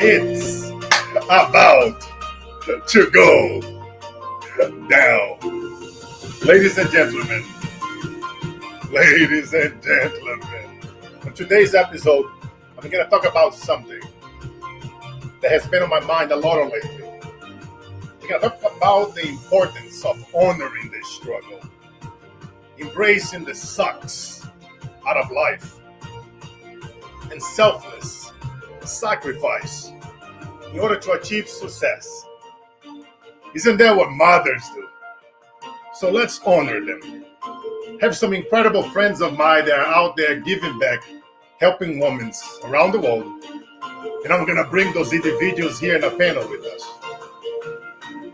It's about to go down. Ladies and gentlemen, ladies and gentlemen, on today's episode, I'm going to talk about something that has been on my mind a lot lately. We're going to talk about the importance of honoring the struggle, embracing the sucks out of life, and selfless sacrifice in order to achieve success. Isn't that what mothers do? So let's honor them. Have some incredible friends of mine that are out there giving back, helping women around the world. And I'm going to bring those individuals here in a panel with us.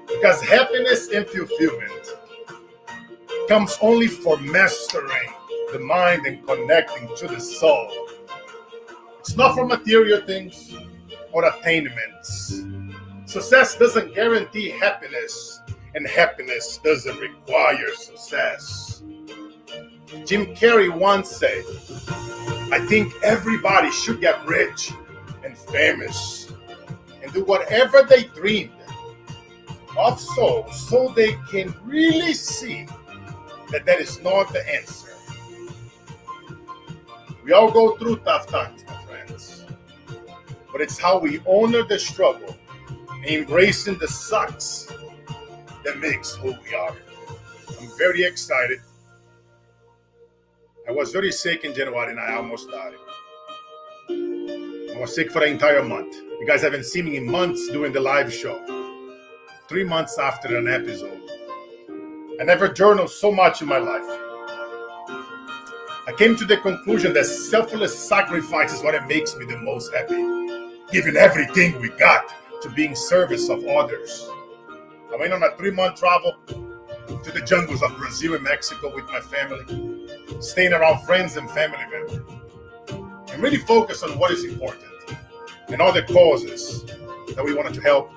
Because happiness and fulfillment comes only for mastering the mind and connecting to the soul. It's not for material things or attainments. Success doesn't guarantee happiness, and happiness doesn't require success. Jim Carrey once said, I think everybody should get rich and famous and do whatever they dreamed of so they can really see that is not the answer. We all go through tough times, my friends, but it's how we honor the struggle, embracing the sucks, that makes who we are. I'm very excited. I was very sick in January and I almost died. I was sick for the entire month. You guys haven't seen me in months doing the live show. 3 months after an episode. I never journaled so much in my life. I came to the conclusion that selfless sacrifice is what makes me the most happy. Giving everything we got to be in service of others. I went on a 3-month travel to the jungles of Brazil and Mexico with my family, staying around friends and family members, and really focus on what is important and all the causes that we wanted to help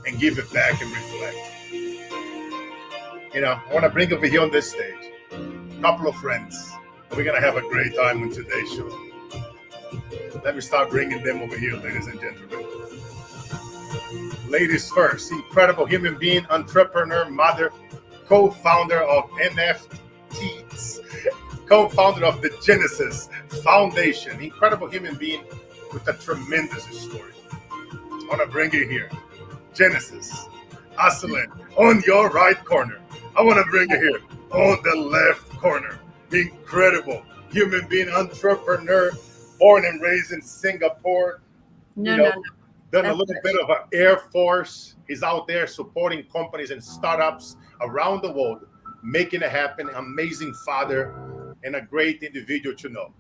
and give it back and reflect. I want to bring over here on this stage a couple of friends. We're going to have a great time on today's show. Let me start bringing them over here, ladies and gentlemen. Ladies first, incredible human being, entrepreneur, mother, co-founder of NFTs, co-founder of the Genesis Foundation, incredible human being with a tremendous story. I want to bring you here. Genesis, Aslan, on your right corner. I want to bring you here on the left corner. Incredible human being, entrepreneur, born and raised in Singapore. No. Done a little bit of an Air Force. He's out there supporting companies and startups around the world, making it happen. Amazing father and a great individual to know.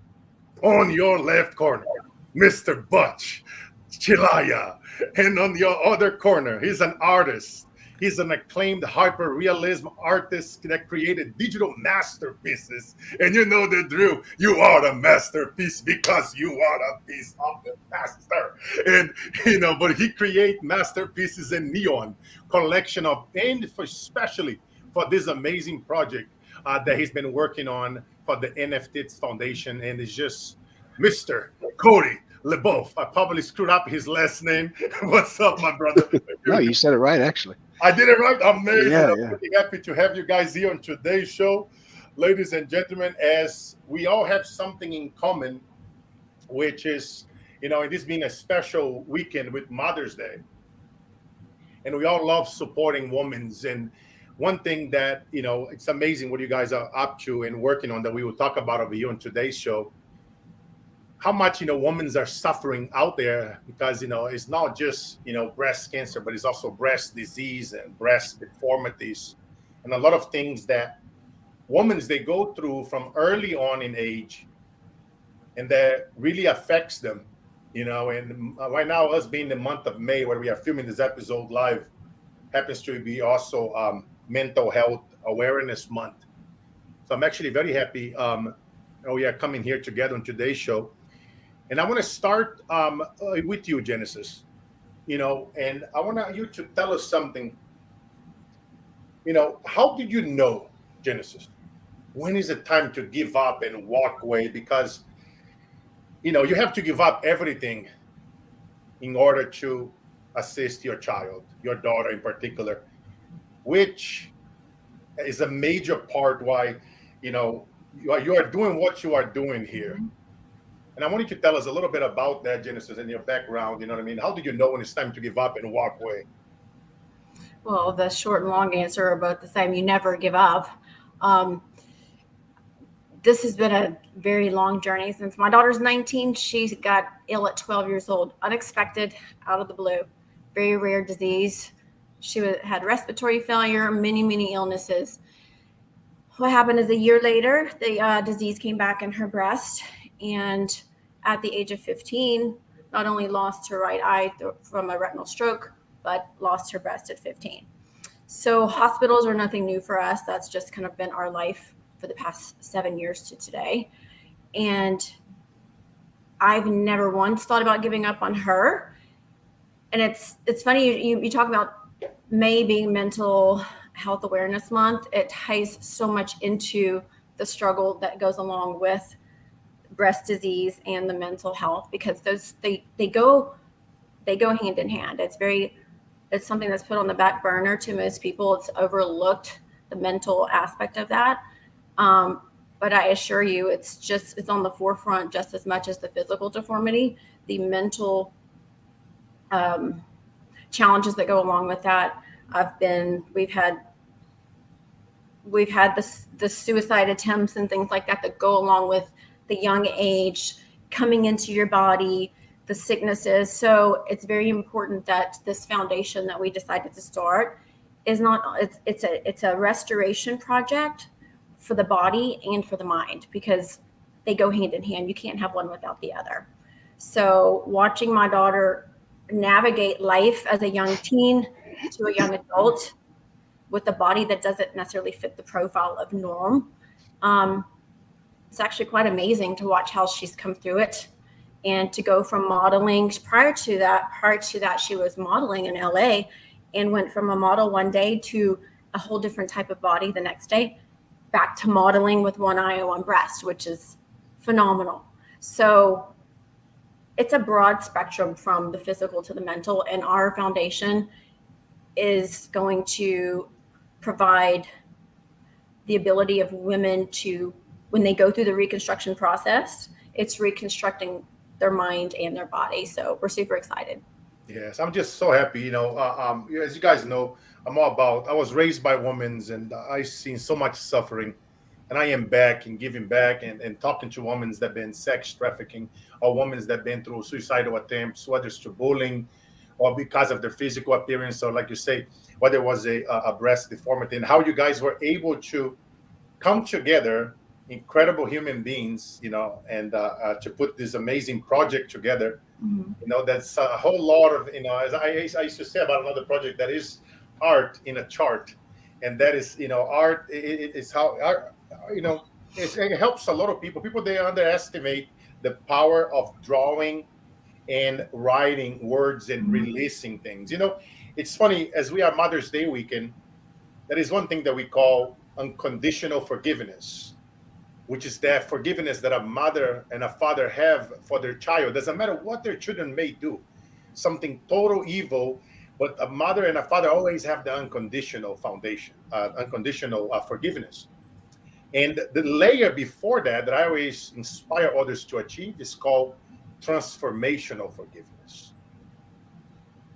On your left corner, Mr. Butch Chilaya. And on your other corner, he's an artist. He's an acclaimed hyper-realism artist that created digital masterpieces. And you know the drill. You are a masterpiece because you are a piece of the master. And, but he creates masterpieces in neon collection of, and especially for this amazing project that he's been working on for the NFTs Foundation. And it's just Mr. Cody LeBeouf. I probably screwed up his last name. What's up, my brother? No, you said it right, actually. I did it right. Amazing. Yeah. I'm really happy to have you guys here on today's show. Ladies and gentlemen, as we all have something in common, which is, it is being a special weekend with Mother's Day. And we all love supporting women. And one thing that, it's amazing what you guys are up to and working on that we will talk about over here on today's show. How much, women are suffering out there because, it's not just, breast cancer, but it's also breast disease and breast deformities and a lot of things that women, they go through from early on in age and that really affects them, and right now, us being the month of May, where we are filming this episode live, happens to be also Mental Health Awareness Month. So I'm actually very happy we are coming here together on today's show. And I want to start with you, Genesis, and I want you to tell us something. How did you know, Genesis? When is it time to give up and walk away? Because, you have to give up everything in order to assist your child, your daughter in particular, which is a major part why you are doing what you are doing here. Mhm. And I wanted you to tell us a little bit about that, Genesis, and your background. You know what I mean? How did you know when it's time to give up and walk away? Well, the short and long answer are both the same. You never give up. Um, this has been a very long journey since my daughter's 19. She got ill at 12 years old, unexpected, out of the blue. Very rare disease. Had respiratory failure, many, many illnesses. What happened is a year later, the disease came back in her breast. And at the age of 15, not only lost her right eye from a retinal stroke, but lost her breast at 15. So hospitals are nothing new for us. That's just kind of been our life for the past 7 years to today. And I've never once thought about giving up on her. And it's funny you talk about May being Mental Health Awareness Month. It ties so much into the struggle that goes along with breast disease and the mental health, because they go hand in hand. It's something that's put on the back burner to most people. It's overlooked, the mental aspect of that. Um, but I assure you, it's on the forefront just as much as the physical deformity. The mental um, challenges that go along with that. I've been we've had the suicide attempts and things like that that go along with the young age coming into your body, the sicknesses. So it's very important that this foundation that we decided to start is not it's a restoration project for the body and for the mind, because they go hand in hand. You can't have one without the other. So watching my daughter navigate life as a young teen to a young adult with a body that doesn't necessarily fit the profile of norm. Um, it's actually quite amazing to watch how she's come through it, and to go from modeling. Prior to that, she was modeling in LA, and went from a model one day to a whole different type of body the next day, back to modeling with one eye and one breast, which is phenomenal. So it's a broad spectrum from the physical to the mental, and our foundation is going to provide the ability of women to, when they go through the reconstruction process, it's reconstructing their mind and their body. So we're super excited. Yes, I'm just so happy. As you guys know, I was raised by women, and I've seen so much suffering. And I am back and giving back, and talking to women that been sex trafficking, or women that been through suicidal attempts, whether it's through bullying or because of their physical appearance, or like you say, whether it was a breast deformity, and how you guys were able to come together, incredible human beings, and to put this amazing project together. Mm-hmm. That's a whole lot of, as I used to say about another project, that is art in a chart. And that is, art is how art, you know it helps a lot of people. They underestimate the power of drawing and writing words and Mm-hmm. releasing things. It's funny, as we are Mother's Day weekend, that is one thing that we call unconditional forgiveness, which is that forgiveness that a mother and a father have for their child. Doesn't matter what their children may do, something total evil, but a mother and a father always have the unconditional foundation, unconditional forgiveness. And the layer before that I always inspire others to achieve is called transformational forgiveness.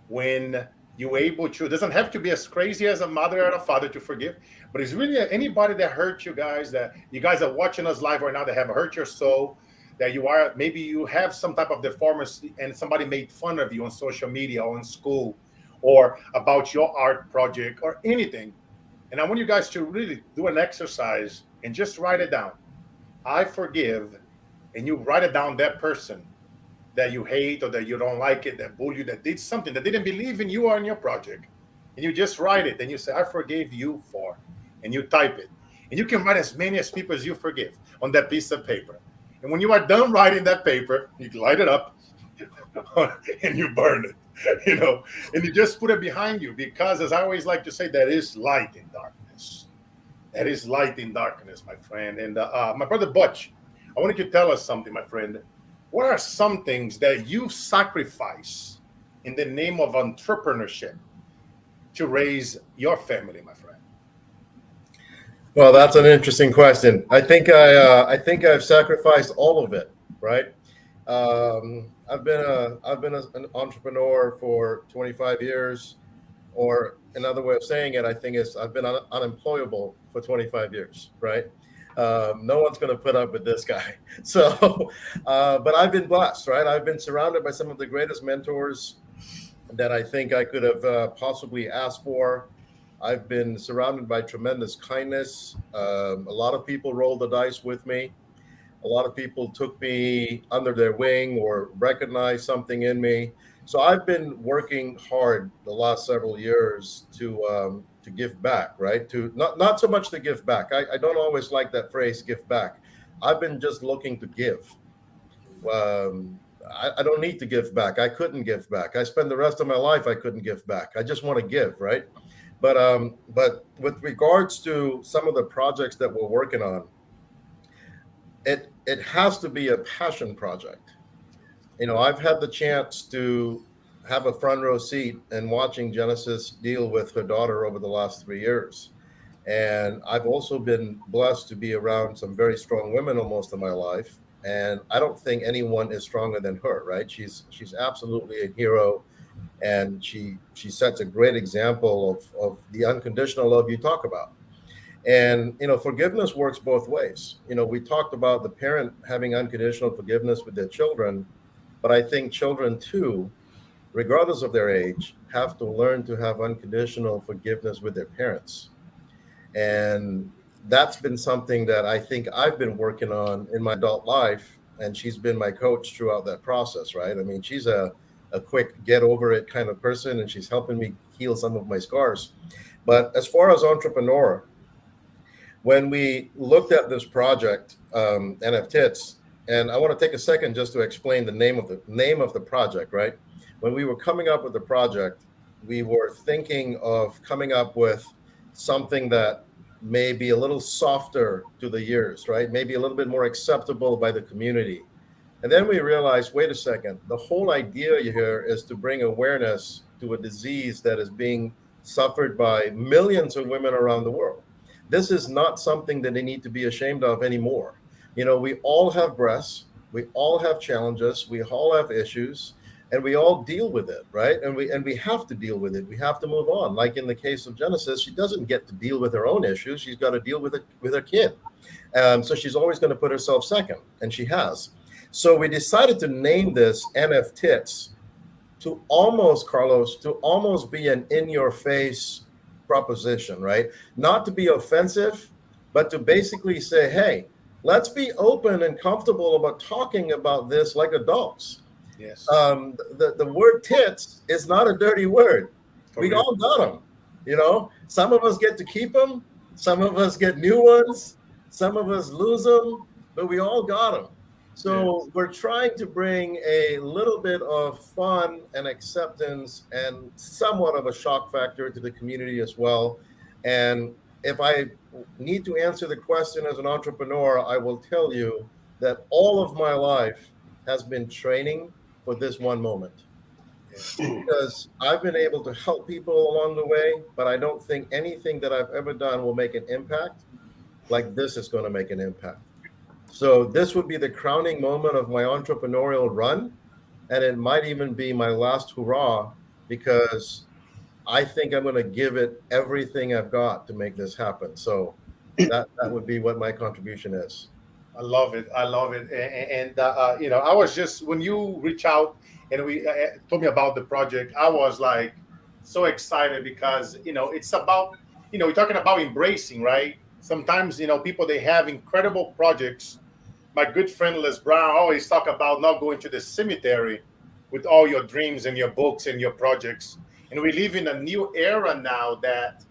When you're able to, it doesn't have to be as crazy as a mother or a father to forgive, but it's really anybody that hurt you guys, that you guys are watching us live right now, that have hurt your soul, that maybe you have some type of deformity and somebody made fun of you on social media or in school, or about your art project or anything. And I want you guys to really do an exercise and just write it down. I forgive. And you write it down, that person that you hate or that you don't like it, that bullied you, that did something, that didn't believe in you or in your project. And you just write it and you say, I forgave you for, and you type it. And you can write as many as people as you forgive on that piece of paper. And when you are done writing that paper, you light it up and you burn it, and you just put it behind you, because as I always like to say, there is light in darkness. That is light in darkness, my friend. And my brother Butch, I wanted you to tell us something, my friend. What are some things that you sacrifice in the name of entrepreneurship to raise your family, my friend? Well, that's an interesting question. I think I've sacrificed all of it, right? An entrepreneur for 25 years, or another way of saying it, I think is I've been unemployable for 25 years, right? No one's going to put up with this guy. So, but I've been blessed, right? I've been surrounded by some of the greatest mentors that I think I could have possibly asked for. I've been surrounded by tremendous kindness. A lot of people rolled the dice with me. A lot of people took me under their wing or recognized something in me. So I've been working hard the last several years to give back, right? To not so much to give back. I don't always like that phrase, give back. I've been just looking to give. I don't need to give back. I couldn't give back. I spend the rest of my life I couldn't give back. I just want to give, right? But with regards to some of the projects that we're working on, it has to be a passion project. You know, I've had the chance to have a front row seat and watching Genesis deal with her daughter over the last 3 years. And I've also been blessed to be around some very strong women most of my life. And I don't think anyone is stronger than her, right? She's absolutely a hero. And she sets a great example of the unconditional love you talk about. And, you know, forgiveness works both ways. You know, we talked about the parent having unconditional forgiveness with their children, but I think children too, regardless of their age, have to learn to have unconditional forgiveness with their parents. And that's been something that I think I've been working on in my adult life. And she's been my coach throughout that process, right? I mean, she's a quick get over it kind of person, and she's helping me heal some of my scars. But as far as entrepreneur, when we looked at this project, NFTits, and I want to take a second just to explain the name of the project, right? When we were coming up with the project, we were thinking of coming up with something that may be a little softer to the ears, right? Maybe a little bit more acceptable by the community. And then we realized, wait a second, the whole idea here is to bring awareness to a disease that is being suffered by millions of women around the world. This is not something that they need to be ashamed of anymore. You know, we all have breasts, we all have challenges, we all have issues, and we all deal with it, right? And we have to deal with it. We have to move on. Like in the case of Genesis, she doesn't get to deal with her own issues. She's got to deal with it with her kid. So she's always going to put herself second, and she has. So we decided to name this NFTits to almost, Carlos, to almost be an in-your-face proposition, right? Not to be offensive, but to basically say, hey, let's be open and comfortable about talking about this like adults. Yes. The word tits is not a dirty word. We all got them. You know, some of us get to keep them. Some of us get new ones. Some of us lose them, but we all got them. So we're trying to bring a little bit of fun and acceptance and somewhat of a shock factor to the community as well. And if I need to answer the question as an entrepreneur, I will tell you that all of my life has been training for this one moment. Because I've been able to help people along the way, but I don't think anything that I've ever done will make an impact like this is going to make an impact. So this would be the crowning moment of my entrepreneurial run, and it might even be my last hurrah, because I think I'm going to give it everything I've got to make this happen. So that would be what my contribution is. I love it. I love it. And you know, I was just, when you reach out and we told me about the project, I was like so excited because, you know, it's about, you know, we're talking about embracing, right? Sometimes, you know, people, they have incredible projects. My good friend Les Brown always talk about not going to the cemetery with all your dreams and your books and your projects. And we live in a new era now that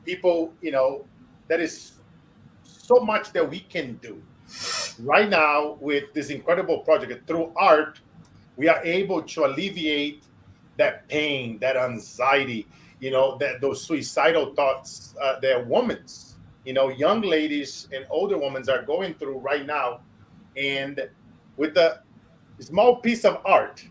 people, you know, that is so much that we can do. Right now, with this incredible project, through art, we are able to alleviate that pain, that anxiety, you know, that those suicidal thoughts that women's, you know, young ladies and older women are going through right now. And with a small piece of art,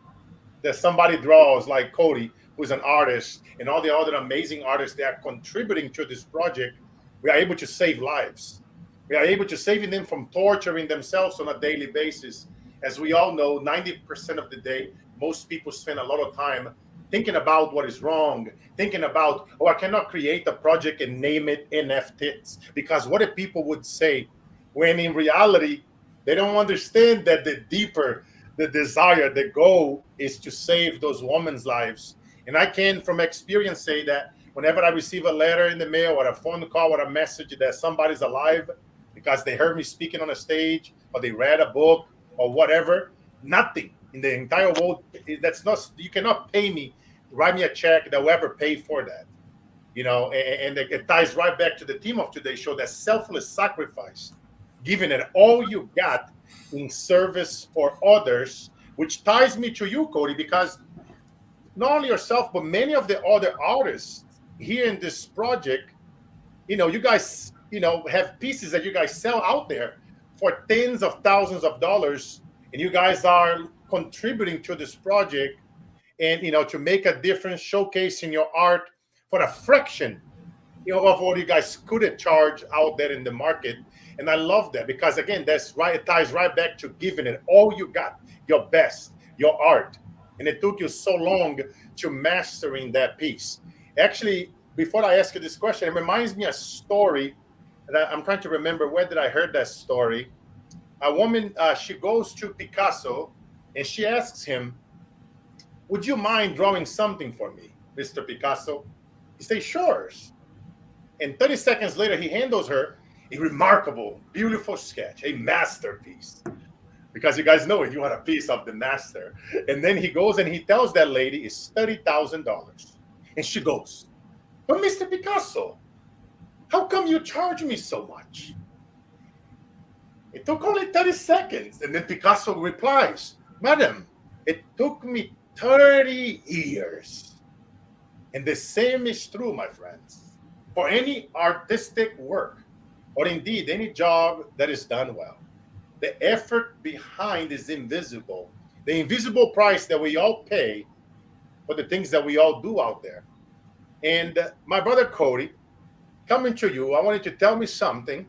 that somebody draws like Cody, who's an artist, and all the other amazing artists that are contributing to this project, we are able to save lives. We are able to save them from torturing themselves on a daily basis. As we all know, 90% of the day, most people spend a lot of time thinking about what is wrong, thinking about, oh, I cannot create a project and name it NFTs, because what if people would say, when in reality, they don't understand that the deeper the desire, the goal is to save those women's lives. And I can, from experience, say that whenever I receive a letter in the mail or a phone call or a message that somebody's alive because they heard me speaking on a stage or they read a book or whatever, nothing in the entire world, that's not, you cannot pay me, write me a check that will ever pay for that. And it ties right back to the theme of today's show, that selfless sacrifice, giving it all you got in service for others, which ties me to you, Cody, because not only yourself, but many of the other artists here in this project, you guys, have pieces that you guys sell out there for tens of thousands of dollars, and you guys are contributing to this project and, to make a difference, showcasing your art for a fraction, of what you guys could charge out there in the market. And I love that because, again, that's right. It ties right back to giving it all you got, your best, your art. And it took you so long to mastering that piece. Actually, before I ask you this question, it reminds me of a story that I'm trying to remember. Where did I heard that story? A woman, she goes to Picasso and she asks him, would you mind drawing something for me, Mr. Picasso? He says, sure. And 30 seconds later, he handles her a remarkable, beautiful sketch, a masterpiece. Because you guys know it, you want a piece of the master. And then he goes and he tells that lady it's $30,000. And she goes, but Mr. Picasso, how come you charge me so much? It took only 30 seconds. And then Picasso replies, madam, it took me 30 years. And the same is true, my friends, for any artistic work, or indeed any job that is done well. The effort behind is invisible. The invisible price that we all pay for the things that we all do out there. And my brother Cody, coming to you, I wanted to tell me something.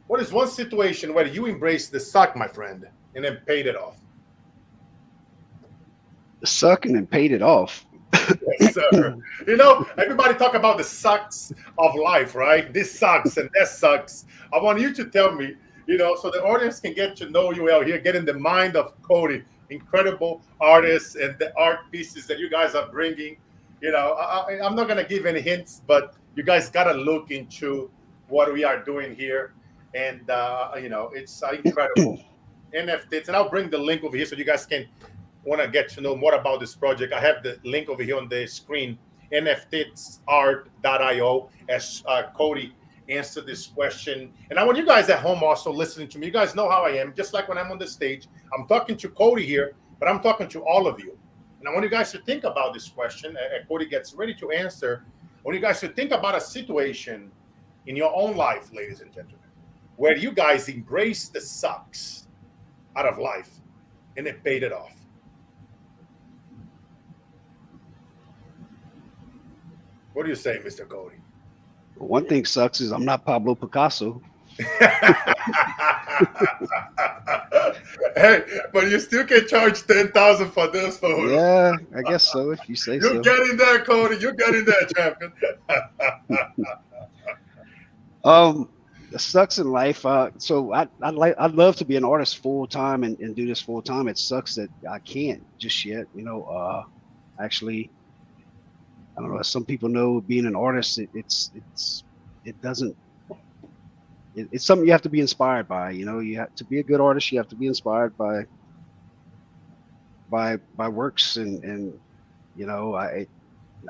What is one situation where you embraced the suck, my friend, and then paid it off? Sucking and paid it off. Yes, sir. Everybody talk about the sucks of life, right? This sucks and that sucks. I want you to tell me, so the audience can get to know you out here, get in the mind of Cody, incredible artists and the art pieces that you guys are bringing. I'm not going to give any hints, but you guys got to look into what we are doing here. And, it's incredible. NFTs, and I'll bring the link over here so you guys can want to get to know more about this project. I have the link over here on the screen, nftitsart.io, as Cody answered this question. And I want you guys at home also listening to me. You guys know how I am. Just like when I'm on the stage, I'm talking to Cody here, but I'm talking to all of you. And I want you guys to think about this question. Cody gets ready to answer. I want you guys to think about a situation in your own life, ladies and gentlemen, where you guys embrace the sucks out of life and it paid it off. What do you say, Mr. Cody? One thing sucks is I'm not Pablo Picasso. Hey, but you still can charge $10,000 for this photo. Yeah, I guess so. If you say so. You're getting there, Cody. You're getting there, champion. It sucks in life. So I'd love to be an artist full time and do this full time. It sucks that I can't just yet. Actually, I don't know. As some people know, being an artist, it's something you have to be inspired by. You have to be a good artist. You have to be inspired by works, and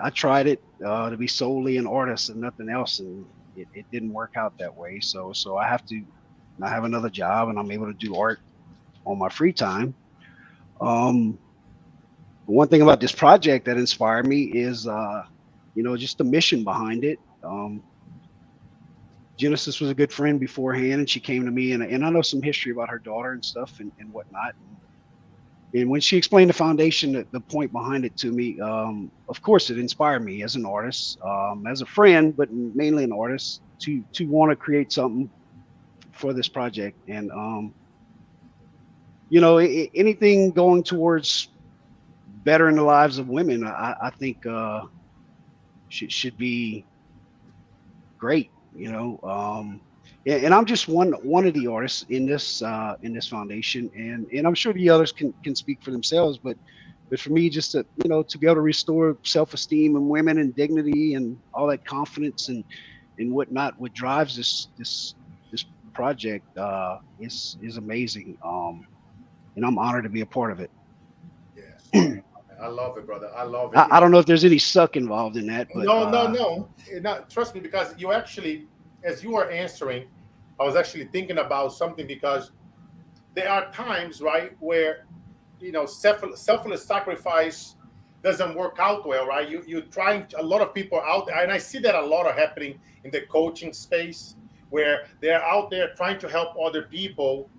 I tried it to be solely an artist and nothing else, and it didn't work out that way. So I have another job, and I'm able to do art on my free time. One thing about this project that inspired me is, just the mission behind it. Genesis was a good friend beforehand, and she came to me, and I know some history about her daughter and stuff and whatnot. And when she explained the foundation, the point behind it to me, of course, it inspired me as an artist, as a friend, but mainly an artist to want to create something for this project. And anything going towards bettering the lives of women, I think should be great. And I'm just one of the artists in this foundation, and I'm sure the others can speak for themselves. But for me, just to be able to restore self-esteem in women and dignity and all that confidence and whatnot, what drives this project is amazing. And I'm honored to be a part of it. Yeah, I love it, brother. I love it. I don't know if there's any suck involved in that, but No. Trust me, because you actually, as you were answering, I was actually thinking about something, because there are times, right, where selfless sacrifice doesn't work out well, right? You're trying. A lot of people out there, and I see that a lot are happening in the coaching space, where they're out there trying to help other people,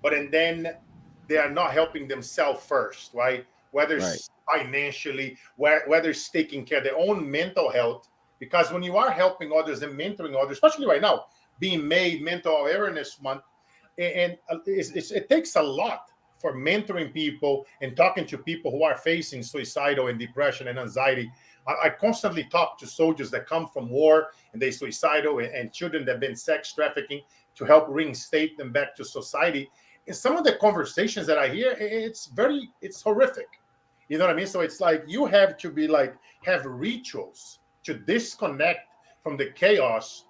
but and then they are not helping themselves first, right? Whether right. it's financially, whether it's taking care of their own mental health. Because when you are helping others and mentoring others, especially right now, being made Mental Awareness Month, and it takes a lot for mentoring people and talking to people who are facing suicidal and depression and anxiety. I constantly talk to soldiers that come from war and they suicidal, and children that have been sex trafficking, to help reinstate them back to society. And some of the conversations that I hear, it's horrific. You know what I mean? So it's like you have to have rituals to disconnect from the chaos.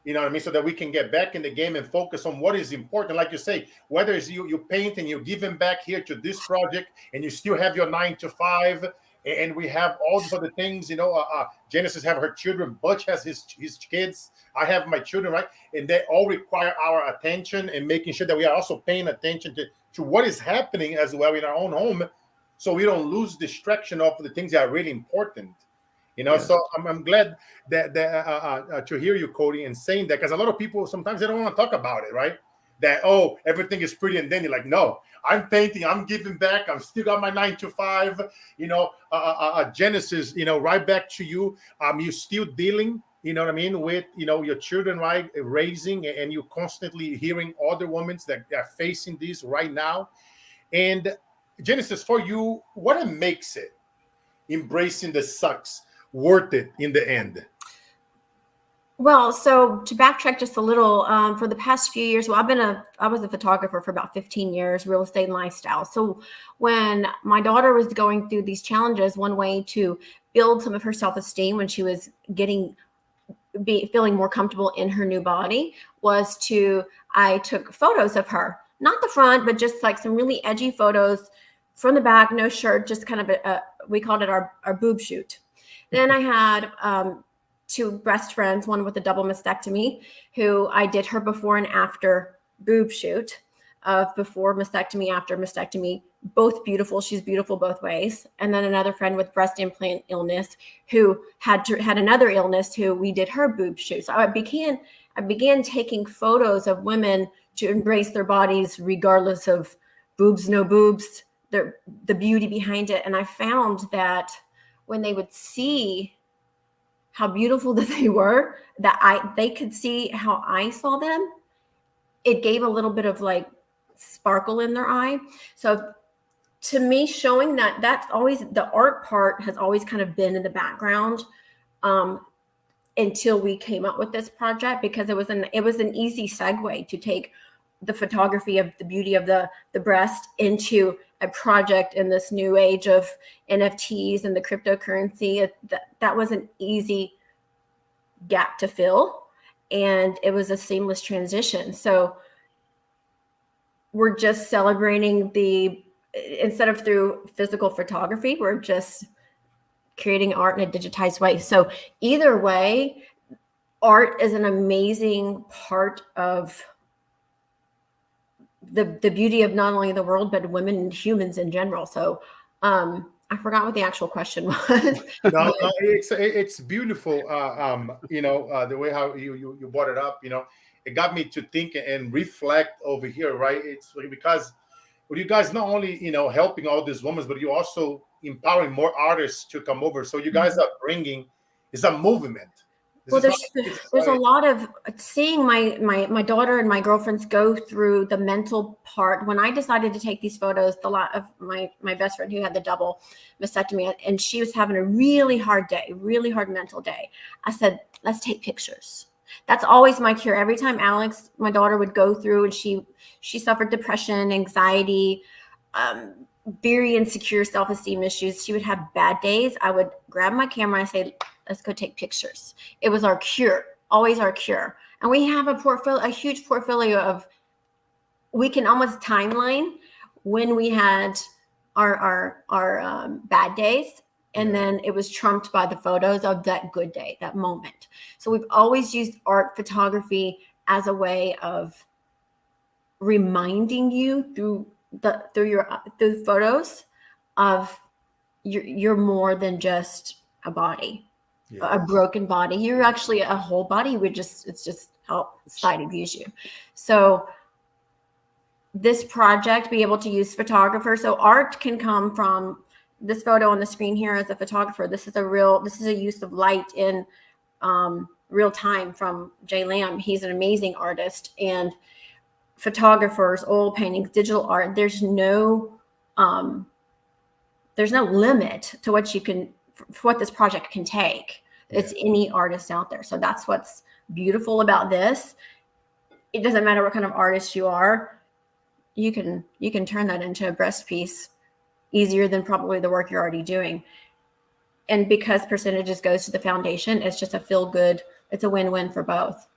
You know what I mean? So that we can get back in the game and focus on what is important. Like you say, whether it's you paint and you give them back here to this project, and you still have your 9 to 5, and we have all the other things. Genesis have her children, Butch has his kids, I have my children, right? And they all require our attention, and making sure that we are also paying attention to what is happening as well in our own home, so we don't lose distraction of the things that are really important. Yeah. So I'm glad that to hear you, Cody, and saying that, because a lot of people sometimes they don't want to talk about it, right? That everything is pretty, and then you're like, no, I'm painting, I'm giving back, I'm still got my 9 to 5. Genesis, right back to you. You're still dealing, you know what I mean, with your children, right, raising, and you're constantly hearing other women that are facing this right now. And Genesis, for you, what makes it embracing the sucks worth it in the end? Well, so to backtrack just a little, for the past few years, I was a photographer for about 15 years, real estate and lifestyle. So when my daughter was going through these challenges, one way to build some of her self-esteem when she was feeling more comfortable in her new body was I took photos of her, not the front, but just like some really edgy photos from the back, no shirt, just kind of we called it our boob shoot. Then I had 2 breast friends, one with a double mastectomy, who I did her before and after boob shoot, of before mastectomy, after mastectomy, both beautiful. She's beautiful both ways. And then another friend with breast implant illness who had another illness, who we did her boob shoot. So I began taking photos of women to embrace their bodies regardless of boobs, no boobs, the beauty behind it. And I found that when they would see how beautiful that they were, they could see how I saw them, it gave a little bit of like sparkle in their eye. So to me, showing that's always, the art part has always kind of been in the background until we came up with this project, because it was an easy segue to take the photography of the beauty of the breast into a project in this new age of NFTs and the cryptocurrency. That was an easy gap to fill, and it was a seamless transition. So we're just celebrating instead of through physical photography, we're just creating art in a digitized way. So either way, art is an amazing part of the beauty of not only the world, but women and humans in general. So I forgot what the actual question was. No, it's beautiful. The way how you brought it up, it got me to think and reflect over here, right? It's because But you guys not only helping all these women, but you also empowering more artists to come over. So you guys are bringing, it's a movement. Well, there's a lot of seeing my daughter and my girlfriends go through the mental part. When I decided to take these photos, the lot of my best friend who had the double mastectomy, and she was having a really hard day, really hard mental day. I said, let's take pictures. That's always my cure. Every time Alex, my daughter, would go through, and she suffered depression, anxiety, very insecure self-esteem issues. She would have bad days. I would grab my camera and say, let's go take pictures. It was our cure, always our cure. And we have a huge portfolio of, we can almost timeline when we had our bad days. And then it was trumped by the photos of that good day, that moment. So we've always used art photography as a way of reminding you through photos of you're more than just a body. A broken body. You're actually a whole body. It's just how society views you. So this project, be able to use photographers. So art can come from this photo on the screen here as a photographer. This is a use of light in real time from Jay Lamb. He's an amazing artist. And photographers, oil paintings, digital art, there's no limit to what this project can take. It's any artist out there. So that's what's beautiful about this. It doesn't matter what kind of artist you are. You can turn that into a breast piece easier than probably the work you're already doing. And because percentages goes to the foundation, it's just a feel good. It's a win-win for both.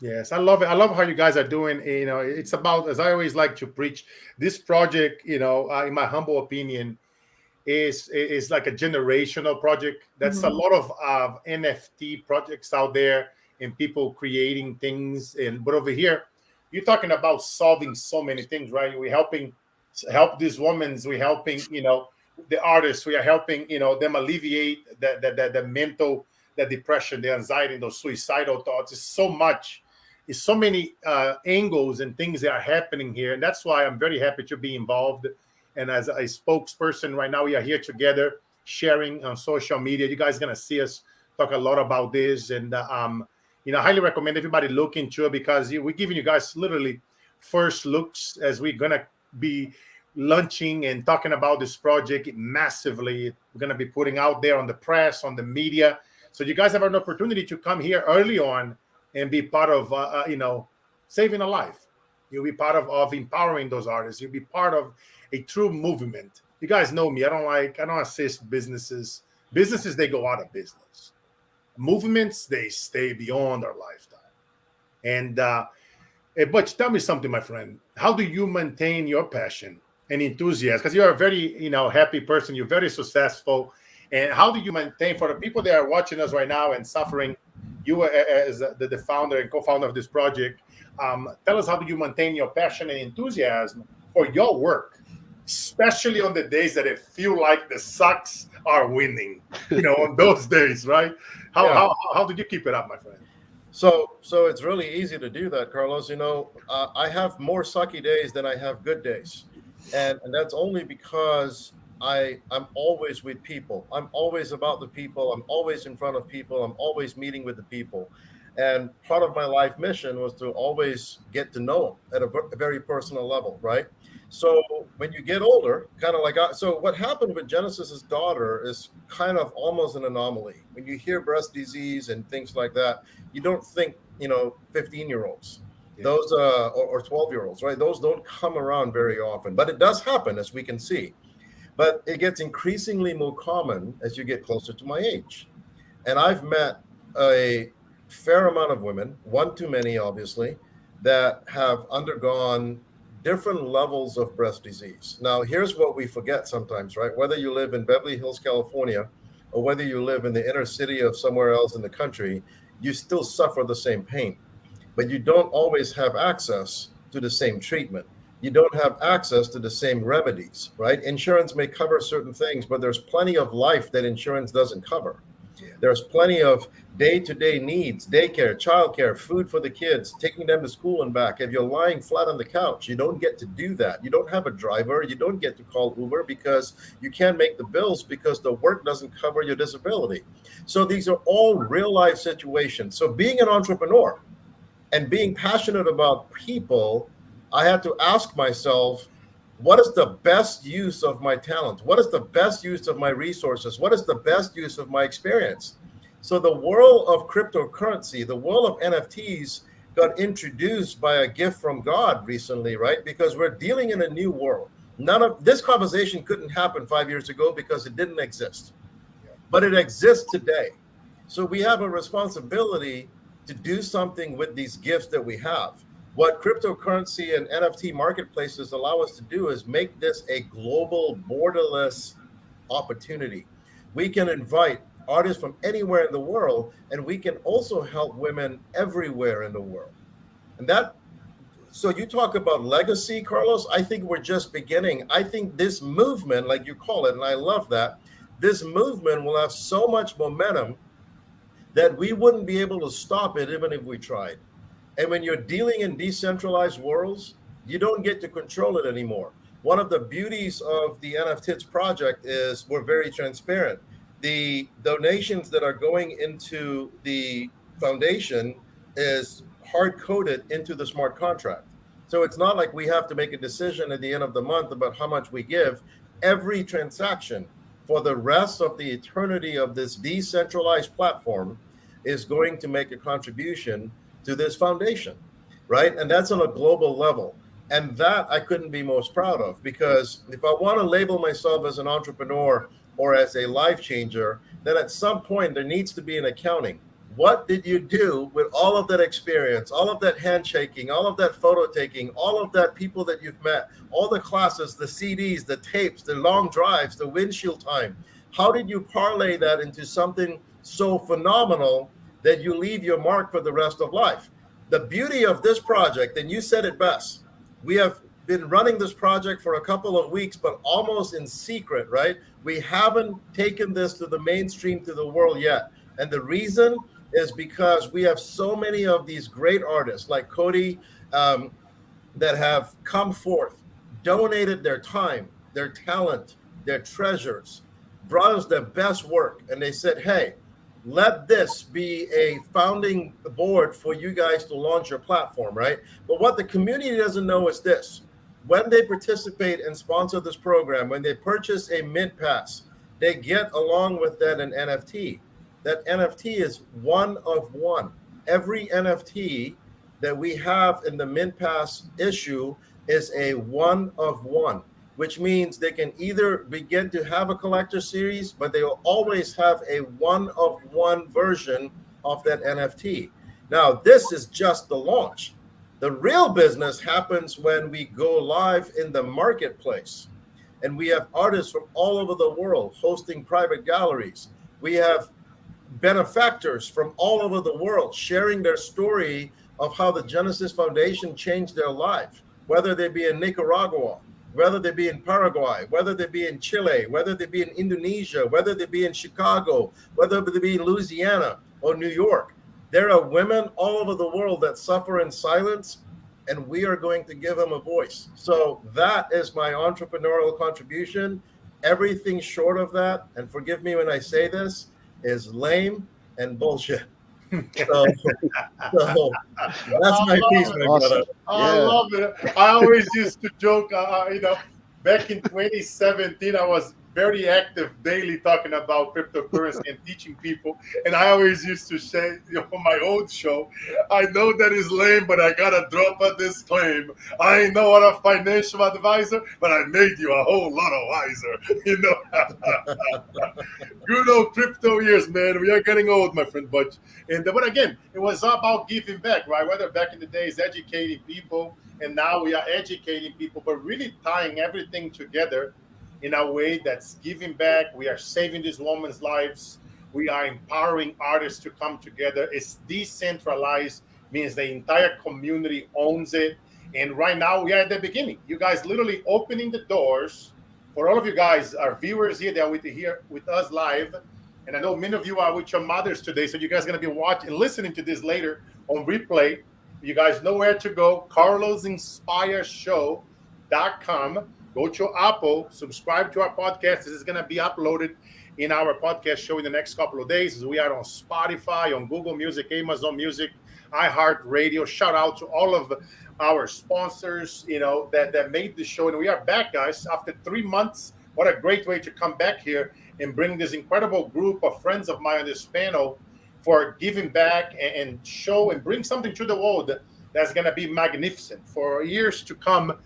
Yes, I love it. I love how you guys are doing. It's about, as I always like to preach, this project, in my humble opinion, is like a generational project. That's a lot of NFT projects out there and people creating things. But over here, you're talking about solving so many things, right? We're help these women. We're helping, the artists. We are helping, them alleviate the mental, the depression, the anxiety, those suicidal thoughts. It's so much. It's so many angles and things that are happening here. And that's why I'm very happy to be involved. And as a spokesperson right now, we are here together sharing on social media. You guys are going to see us talk a lot about this. And, I highly recommend everybody look into it, because we're giving you guys literally first looks as we're going to be launching and talking about this project massively. We're going to be putting out there on the press, on the media. So you guys have an opportunity to come here early on and be part of, saving a life. You'll be part of empowering those artists. You'll be part of a true movement. You guys know me. I don't assist businesses. Businesses, they go out of business. Movements, they stay beyond our lifetime. And but tell me something, my friend. How do you maintain your passion and enthusiasm? Because you're a very, happy person. You're very successful. And how do you maintain, for the people that are watching us right now and suffering, you as the founder and co-founder of this project, tell us, how do you maintain your passion and enthusiasm for your work, especially on the days that it feel like the Sox are winning, on those days, right? How did you keep it up, my friend? So it's really easy to do that, Carlos. I have more sucky days than I have good days. And that's only because I'm always with people. I'm always about the people. I'm always in front of people. I'm always meeting with the people. And part of my life mission was to always get to know them at a very personal level, right? So when you get older, kind of like, so what happened with Genesis's daughter is kind of almost an anomaly. When you hear breast disease and things like that, you don't think, 15-year-olds, those or 12-year-olds, right? Those don't come around very often, but it does happen, as we can see. But it gets increasingly more common as you get closer to my age. And I've met a fair amount of women, one too many, obviously, that have undergone different levels of breast disease. Now, here's what we forget sometimes, right? Whether you live in Beverly Hills, California, or whether you live in the inner city of somewhere else in the country, you still suffer the same pain, but you don't always have access to the same treatment. You don't have access to the same remedies, right? Insurance may cover certain things, but there's plenty of life that insurance doesn't cover. There's plenty of day-to-day needs, daycare, childcare, food for the kids, taking them to school and back. If you're lying flat on the couch, you don't get to do that. You don't have a driver. You don't get to call Uber because you can't make the bills because the work doesn't cover your disability. So these are all real life situations. So being an entrepreneur and being passionate about people, I had to ask myself, what is the best use of my talent? What is the best use of my resources? What is the best use of my experience? So the world of cryptocurrency, the world of NFTs got introduced by a gift from God recently, right? Because we're dealing in a new world. None of this conversation couldn't happen 5 years ago because it didn't exist, but it exists today. So we have a responsibility to do something with these gifts that we have. What cryptocurrency and NFT marketplaces allow us to do is make this a global, borderless opportunity. We can invite artists from anywhere in the world, and we can also help women everywhere in the world. And that, so you talk about legacy, Carlos, I think we're just beginning. I think this movement, like you call it, and I love that, this movement will have so much momentum that we wouldn't be able to stop it even if we tried. And when you're dealing in decentralized worlds, you don't get to control it anymore. One of the beauties of the NFTs project is we're very transparent. The donations that are going into the foundation is hard-coded into the smart contract. So it's not like we have to make a decision at the end of the month about how much we give. Every transaction for the rest of the eternity of this decentralized platform is going to make a contribution to this foundation, right? And that's on a global level. And that I couldn't be most proud of, because if I want to label myself as an entrepreneur or as a life changer, then at some point there needs to be an accounting. What did you do with all of that experience, all of that handshaking, all of that photo taking, all of that people that you've met, all the classes, the CDs, the tapes, the long drives, the windshield time? How did you parlay that into something so phenomenal that you leave your mark for the rest of life? The beauty of this project, and you said it best, we have been running this project for a couple of weeks, but almost in secret, right? We haven't taken this to the mainstream, to the world yet. And the reason is because we have so many of these great artists like Cody that have come forth, donated their time, their talent, their treasures, brought us their best work. And they said, hey, let this be a founding board for you guys to launch your platform, right? But what the community doesn't know is this. When they participate and sponsor this program, when they purchase a Mint Pass, they get along with that an NFT. That NFT is one of one. Every NFT that we have in the Mint Pass issue is a one of one, which means they can either begin to have a collector series, but they will always have a one of one version of that NFT. Now, this is just the launch. The real business happens when we go live in the marketplace. And we have artists from all over the world hosting private galleries. We have benefactors from all over the world sharing their story of how the Genesis Foundation changed their life, whether they be in Nicaragua, whether they be in Paraguay, whether they be in Chile, whether they be in Indonesia, whether they be in Chicago, whether they be in Louisiana or New York. There are women all over the world that suffer in silence, and we are going to give them a voice. So that is my entrepreneurial contribution. Everything short of that, and forgive me when I say this, is lame and bullshit. So that's my piece, my brother. I love it. I always used to joke, back in 2017, I was very active daily talking about cryptocurrency and teaching people. And I always used to say, on my old show, I know that is lame, but I got to drop a disclaim. I ain't no what a financial advisor, but I made you a whole lot of wiser. Good old crypto years, man. We are getting old, my friend. But again, it was all about giving back, right? Whether back in the days, educating people, and now we are educating people, but really tying everything together in a way that's giving back. We are saving these women's lives. We are empowering artists to come together. It's decentralized, means the entire community owns it. And right now we are at the beginning. You guys literally opening the doors for all of you guys, our viewers here that are here with us live. And I know many of you are with your mothers today, so you guys are going to be watching and listening to this later on replay. You guys know where to go. CarlosInspireShow.com. Go to Apple, subscribe to our podcast. This is going to be uploaded in our podcast show in the next couple of days. We are on Spotify, on Google Music, Amazon Music, iHeartRadio. Shout out to all of our sponsors, that made the show. And we are back, guys, after 3 months. What a great way to come back here and bring this incredible group of friends of mine on this panel for giving back and show and bring something to the world that's going to be magnificent for years to come.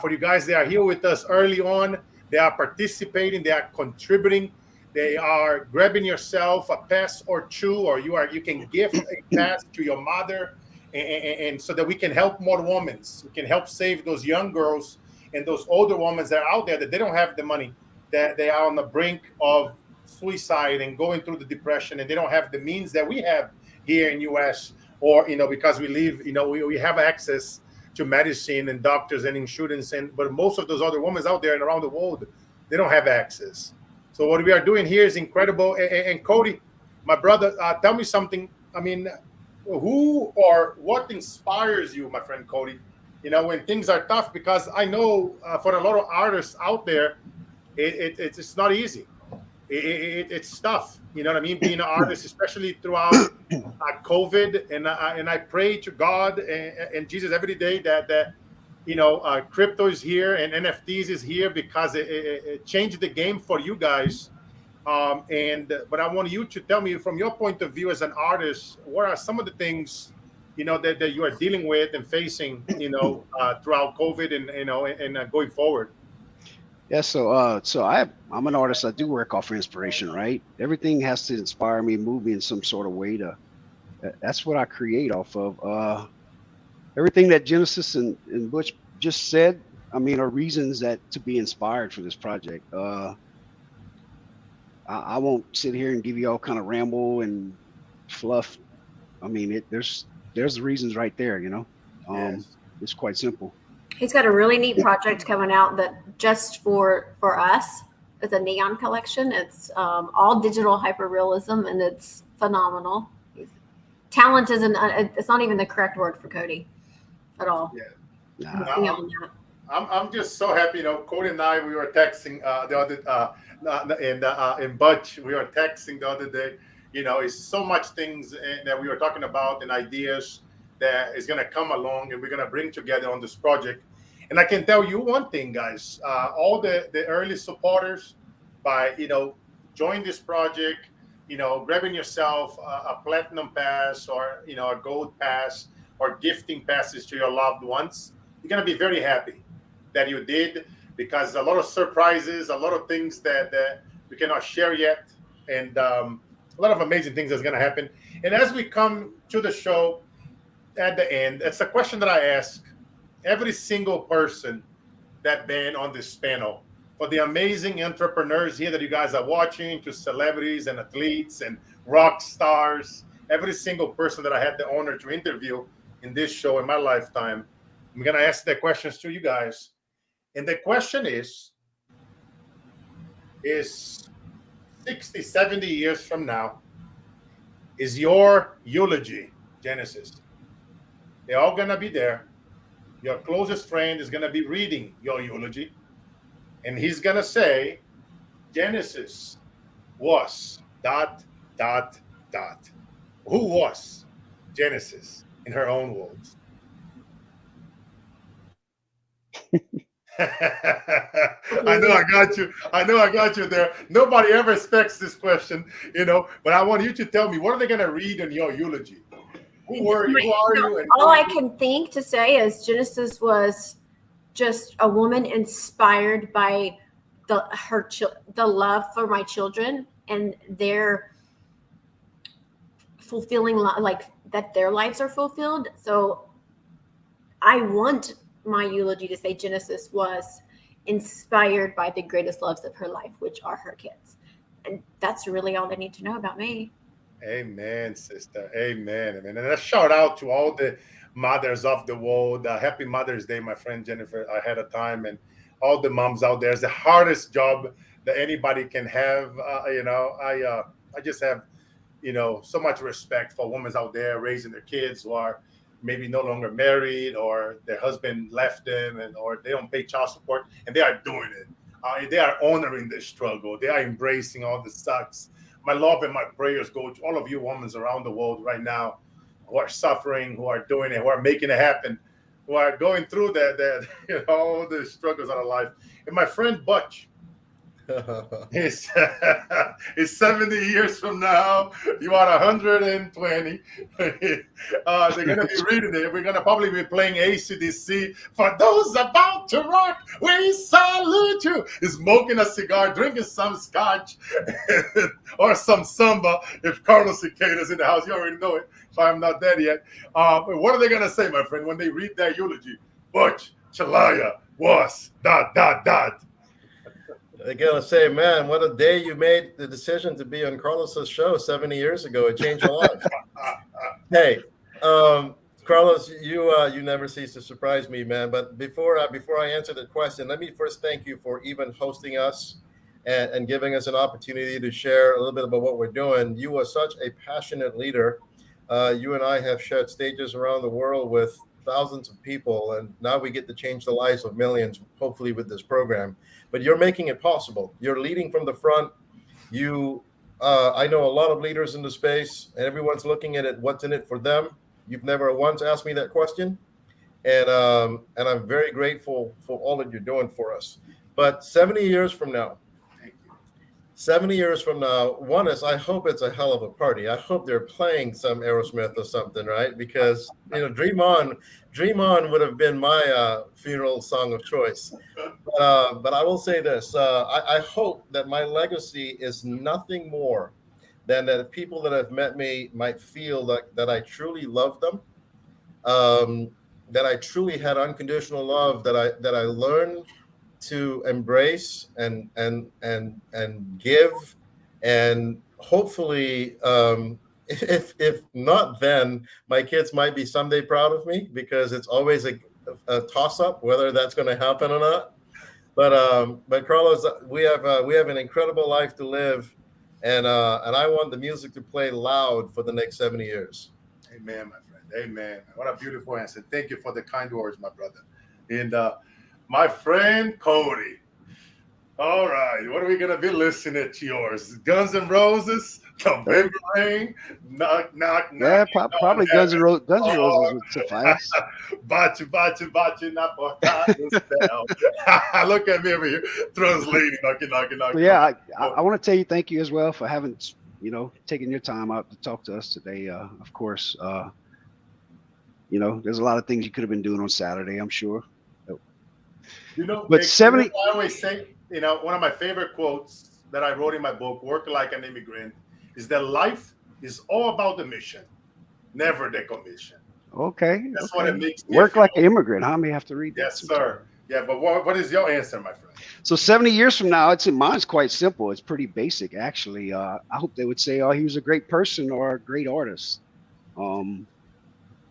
For you guys that are here with us early on, they are participating, they are contributing, they are grabbing yourself a pass or two, or you can gift a pass to your mother, and so that we can help more women. We can help save those young girls and those older women that are out there that they don't have the money, that they are on the brink of suicide and going through the depression, and they don't have the means that we have here in U.S. or because we live, we have access to medicine and doctors and insurance, but most of those other women out there and around the world, they don't have access. So what we are doing here is incredible. And Cody, my brother, tell me something. I mean, who or what inspires you, my friend Cody? When things are tough, because I know for a lot of artists out there, it's not easy. It's tough. You know what I mean? Being an artist, especially throughout COVID, and I pray to God and Jesus every day that crypto is here and NFTs is here, because it changed the game for you guys. But I want you to tell me, from your point of view as an artist, what are some of the things that you are dealing with and facing throughout COVID and going forward? Yeah, so I'm an artist. I do work off of inspiration, right? Everything has to inspire me, move me in some sort of way that's what I create off of. Everything that Genesis and Butch just said, are reasons to be inspired for this project. I won't sit here and give you all kind of ramble and fluff. There's the reasons right there, Yes. It's quite simple. He's got a really neat project coming out that just for us. It's a neon collection. It's all digital hyperrealism, and it's phenomenal. Talent isn't. It's not even the correct word for Cody at all. Yeah. I'm just so happy. Cody and I, we were texting the other in Butch. We were texting the other day. It's so much things that we were talking about and ideas that is going to come along, and we're going to bring together on this project. And I can tell you one thing, guys, all the early supporters, by, join this project, grabbing yourself a platinum pass or, a gold pass or gifting passes to your loved ones, you're going to be very happy that you did, because a lot of surprises, a lot of things that we cannot share yet, and a lot of amazing things that's going to happen. And as we come to the show at the end, it's a question that I ask every single person that been on this panel, for the amazing entrepreneurs here that you guys are watching, to celebrities and athletes and rock stars, every single person that I had the honor to interview in this show in my lifetime. I'm going to ask the questions to you guys. And the question is 60, 70 years from now, is your eulogy, Genesis? They're all going to be there. Your closest friend is going to be reading your eulogy, and he's going to say, Genesis was ... Who was Genesis in her own words? I know I got you there. Nobody ever expects this question, but I want you to tell me, what are they going to read in your eulogy? Who are you? And all I can think to say is Genesis was just a woman inspired by the love for my children and their fulfilling, like that their lives are fulfilled. So I want my eulogy to say Genesis was inspired by the greatest loves of her life, which are her kids. And that's really all they need to know about me. Amen, sister. Amen. And a shout out to all the mothers of the world. Happy Mother's Day, my friend Jennifer, ahead of time. And all the moms out there. It's the hardest job that anybody can have. I just have, so much respect for women out there raising their kids who are maybe no longer married, or their husband left them, or they don't pay child support, and they are doing it. They are honoring the struggle. They are embracing all the sucks. My love and my prayers go to all of you women around the world right now who are suffering, who are doing it, who are making it happen, who are going through that all the struggles of life. And my friend Butch, It's, it's 70 years from now. You are 120. They're going to be reading it. We're going to probably be playing AC/DC. For those about to rock, we salute you. He's smoking a cigar, drinking some scotch, or some samba. If Carlos Cicadas in the house, you already know it. If I'm not dead yet. What are they going to say, my friend, when they read that eulogy? Butch Chalaya was ... They're gonna say, man, what a day you made the decision to be on Carlos's show 70 years ago. It changed your life. Hey, Carlos, you never cease to surprise me, man. But before I answer the question, let me first thank you for even hosting us and giving us an opportunity to share a little bit about what we're doing. You are such a passionate leader. You and I have shared stages around the world with thousands of people, and now we get to change the lives of millions, hopefully with this program. But you're making it possible. You're leading from the front. I know a lot of leaders in the space, and everyone's looking at it, what's in it for them. You've never once asked me that question, and I'm very grateful for all that you're doing for us. But 70 years from now, 70 years from now, one is, I hope it's a hell of a party. I hope they're playing some Aerosmith or something, right? Because, Dream On would have been my funeral song of choice. But I will say this. I hope that my legacy is nothing more than that people that have met me might feel that I truly love them, that I truly had unconditional love, that I learned to embrace and give, and hopefully, if not then, my kids might be someday proud of me, because it's always a toss-up whether that's going to happen or not. But Carlos, we have an incredible life to live, and I want the music to play loud for the next 70 years. Amen, my friend. Amen. What a beautiful answer. Thank you for the kind words, my brother. And my friend Cody. All right, what are we gonna be listening to yours? Guns N' Roses, November Rain, knock, knock, Yeah, knock. probably Guns N' Roses would suffice. Bachi, na porta do céu. Look at me over here, translating, knocking. But yeah, I want to tell you thank you as well for having, taking your time out to talk to us today. Of course, there's a lot of things you could have been doing on Saturday, I'm sure. But 70. I always say, one of my favorite quotes that I wrote in my book, Work Like an Immigrant, is that life is all about the mission, never the commission. Okay. That's what it makes me Work feel. like an immigrant. I may have to read that. Yes, sir. Yeah, but what is your answer, my friend? So 70 years from now, mine's quite simple. It's pretty basic, actually. I hope they would say, oh, he was a great person or a great artist.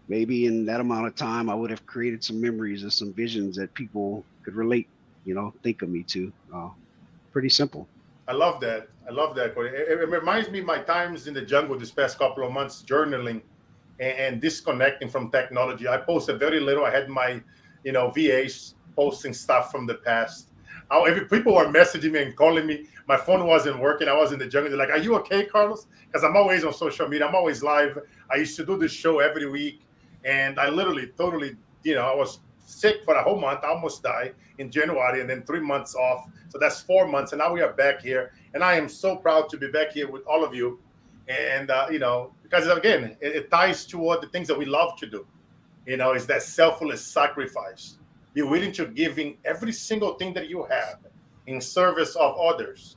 Maybe in that amount of time, I would have created some memories or some visions that people could relate, think of me to. Pretty simple. I love that, Cody. It reminds me of my times in the jungle this past couple of months, journaling and disconnecting from technology. I posted very little. I had my, VAs posting stuff from the past. People were messaging me and calling me. My phone wasn't working. I was in the jungle. They're like, "Are you okay, Carlos?" Because I'm always on social media. I'm always live. I used to do this show every week. And I literally, totally, I was sick for a whole month. I almost died in January, and then 3 months off. So that's 4 months. And now we are back here. And I am so proud to be back here with all of you. And, because again, it ties toward the things that we love to do. Is that selfless sacrifice. Be willing to give in every single thing that you have in service of others.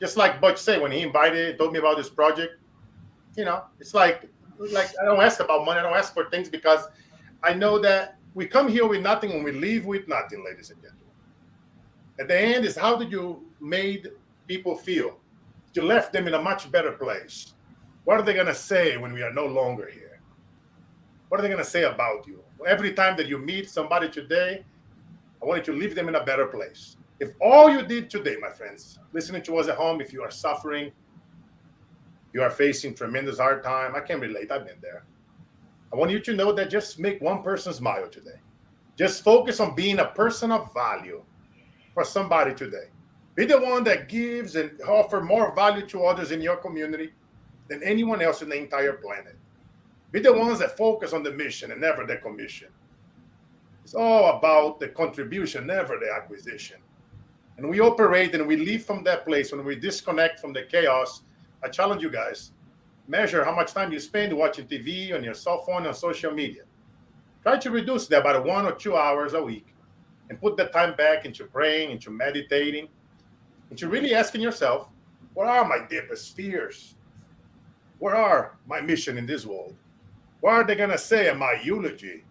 Just like Butch said, when he told me about this project, it's like I don't ask about money. I don't ask for things, because I know that we come here with nothing and we leave with nothing, ladies and gentlemen. At the end is, how did you made people feel? You left them in a much better place. What are they going to say when we are no longer here? What are they going to say about you? Every time that you meet somebody today, I want you to leave them in a better place. If all you did today, my friends, listening to us at home, if you are suffering, You are facing tremendous hard time. I can relate. I've been there. I want you to know that just make one person smile today. Just focus on being a person of value for somebody today. Be the one that gives and offer more value to others in your community than anyone else in the entire planet. Be the ones that focus on the mission and never the commission. It's all about the contribution, never the acquisition. And we operate and we leave from that place when we disconnect from the chaos. I challenge you guys, measure how much time you spend watching TV, on your cell phone, on social media. Try to reduce that by 1 or 2 hours a week and put that time back into praying, into meditating, into really asking yourself, what are my deepest fears? What are my mission in this world? What are they going to say in my eulogy?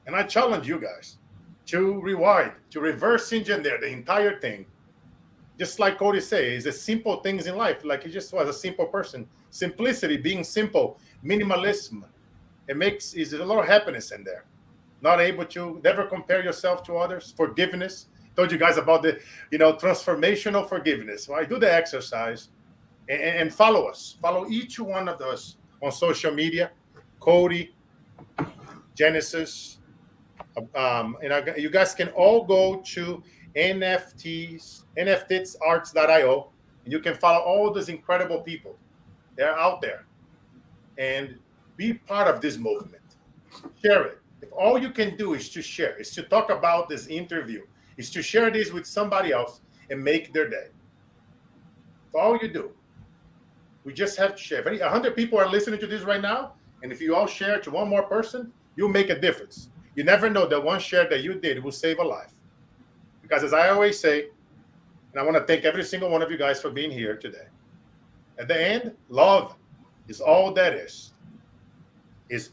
And I challenge you guys to rewind, to reverse engineer the entire thing. Just like Cody says, the simple things in life, like he just was a simple person. Simplicity, being simple, minimalism, is a lot of happiness in there. Not able to never compare yourself to others. Forgiveness. Told you guys about the, transformational forgiveness. Well, I do the exercise and follow us. Follow each one of us on social media. Cody, Genesis. You guys can all go to nftsarts.io and you can follow all those incredible people. They're out there. And be part of this movement. Share it. If all you can do is to share, is to talk about this interview, is to share this with somebody else and make their day. That's all you do. We just have to share. 100 people are listening to this right now, and if you all share it to one more person, you'll make a difference. You never know that one share that you did will save a life. Because as I always say, and I want to thank every single one of you guys for being here today. At the end, love is all that is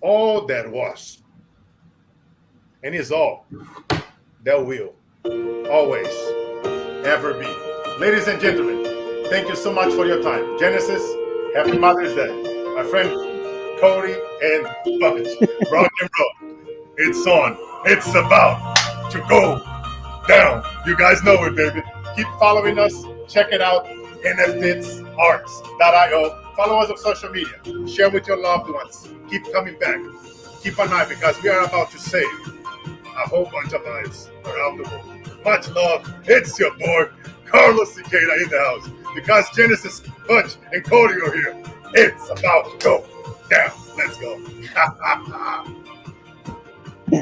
all that was, and is all that will always ever be. Ladies and gentlemen, thank you so much for your time. Genesis, happy Mother's Day. My friend Cody and Bunch, rock and roll. It's on. It's about to go down. You guys know it, baby. Keep following us. Check it out. nftsarts.io. Follow us on social media. Share with your loved ones. Keep coming back. Keep an eye because we are about to save a whole bunch of lives around the world. Much love. It's your boy, Carlos Cicada in the house. Because Genesis, Bunch, and Cody are here. It's about to go down. Let's go.